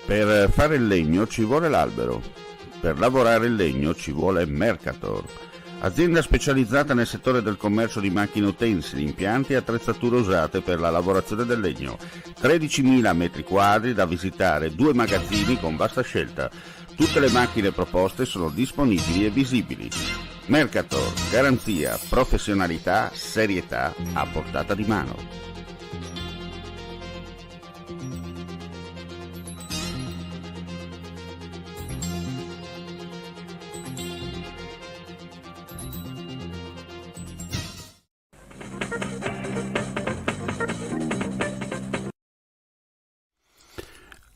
Per fare il legno ci vuole l'albero, per lavorare il legno ci vuole Mercator, azienda specializzata nel settore del commercio di macchine utensili, impianti e attrezzature usate per la lavorazione del legno. 13.000 metri quadri da visitare, 2 magazzini con vasta scelta. Tutte le macchine proposte sono disponibili e visibili. Mercator, garanzia, professionalità, serietà a portata di mano.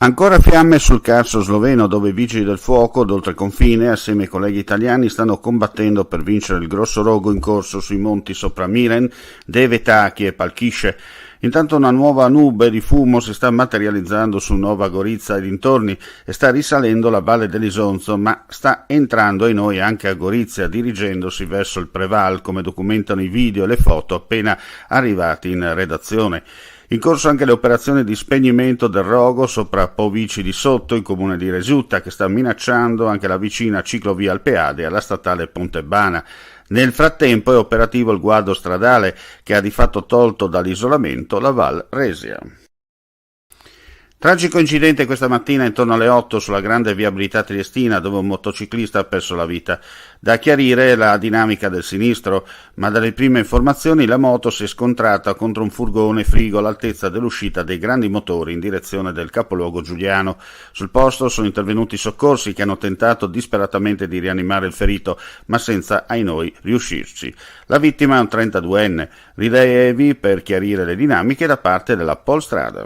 Ancora fiamme sul Carso sloveno, dove i vigili del fuoco d'oltreconfine, assieme ai colleghi italiani, stanno combattendo per vincere il grosso rogo in corso sui monti sopra Miren, Devetaki e Palchisce. Intanto una nuova nube di fumo si sta materializzando su Nova Gorica e dintorni e sta risalendo la valle dell'Isonzo, ma sta entrando ai noi anche a Gorizia, dirigendosi verso il Preval, come documentano i video e le foto appena arrivati in redazione. In corso anche le operazioni di spegnimento del rogo sopra Povici di Sotto, in comune di Resutta, che sta minacciando anche la vicina ciclovia Alpeade e alla statale Pontebana. Nel frattempo è operativo il guado stradale, che ha di fatto tolto dall'isolamento la Val Resia. Tragico incidente questa mattina intorno alle 8 sulla grande viabilità triestina, dove un motociclista ha perso la vita. Da chiarire la dinamica del sinistro, ma dalle prime informazioni la moto si è scontrata contro un furgone frigo all'altezza dell'uscita dei grandi motori in direzione del capoluogo giuliano. Sul posto sono intervenuti i soccorsi che hanno tentato disperatamente di rianimare il ferito, ma senza, ai noi, riuscirci. La vittima è un 32enne. Rilievi per chiarire le dinamiche da parte della Polstrada.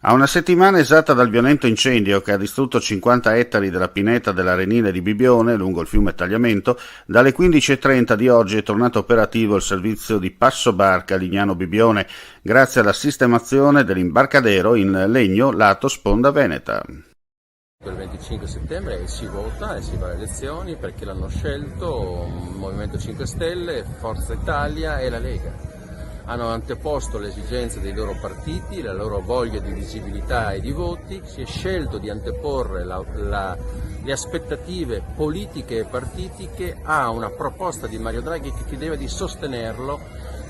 A una settimana esatta dal violento incendio che ha distrutto 50 ettari della pineta dell'Arenile di Bibione, lungo il fiume Tagliamento, dalle 15.30 di oggi è tornato operativo il servizio di passo barca Lignano Bibione, grazie alla sistemazione dell'imbarcadero in legno lato sponda veneta. Il 25 settembre si vota e si va alle elezioni perché l'hanno scelto Movimento 5 Stelle, Forza Italia e la Lega. Hanno anteposto le esigenze dei loro partiti, la loro voglia di visibilità e di voti, si è scelto di anteporre le aspettative politiche e partitiche a una proposta di Mario Draghi che chiedeva di sostenerlo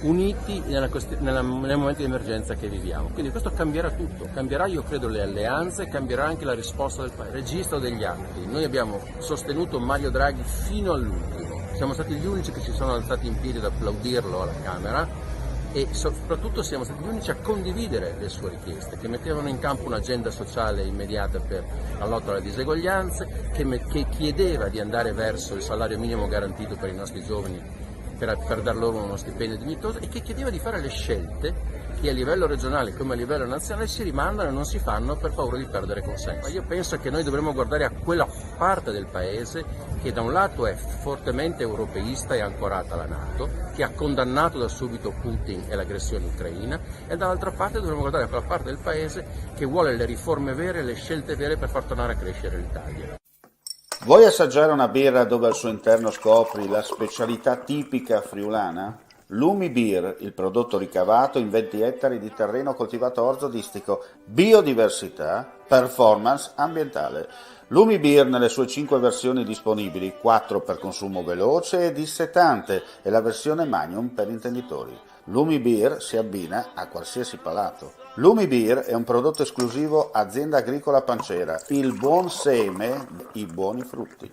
uniti nel momento di emergenza che viviamo. Quindi questo cambierà tutto, cambierà io credo le alleanze, cambierà anche la risposta del Paese, il registro degli atti. Noi abbiamo sostenuto Mario Draghi fino all'ultimo, siamo stati gli unici che si sono alzati in piedi ad applaudirlo alla Camera, e soprattutto siamo stati gli unici a condividere le sue richieste, che mettevano in campo un'agenda sociale immediata per la lotta alle diseguaglianze, che chiedeva di andare verso il salario minimo garantito per i nostri giovani per dar loro uno stipendio dignitoso, e che chiedeva di fare le scelte che a livello regionale come a livello nazionale si rimandano e non si fanno per paura di perdere consenso. Io penso che noi dovremmo guardare a quella parte del Paese che da un lato è fortemente europeista e ancorata alla NATO, che ha condannato da subito Putin e l'aggressione ucraina, e dall'altra parte dovremmo guardare a quella parte del Paese che vuole le riforme vere, le scelte vere per far tornare a crescere l'Italia. Vuoi assaggiare una birra dove al suo interno scopri la specialità tipica friulana? Lumi Beer, il prodotto ricavato in 20 ettari di terreno coltivato orzodistico, biodiversità, performance ambientale. Lumi Beer nelle sue 5 versioni disponibili, 4 per consumo veloce e dissetante e la versione Magnum per intenditori. Lumi Beer si abbina a qualsiasi palato. Lumi Beer è un prodotto esclusivo Azienda Agricola Pancera, il buon seme, i buoni frutti.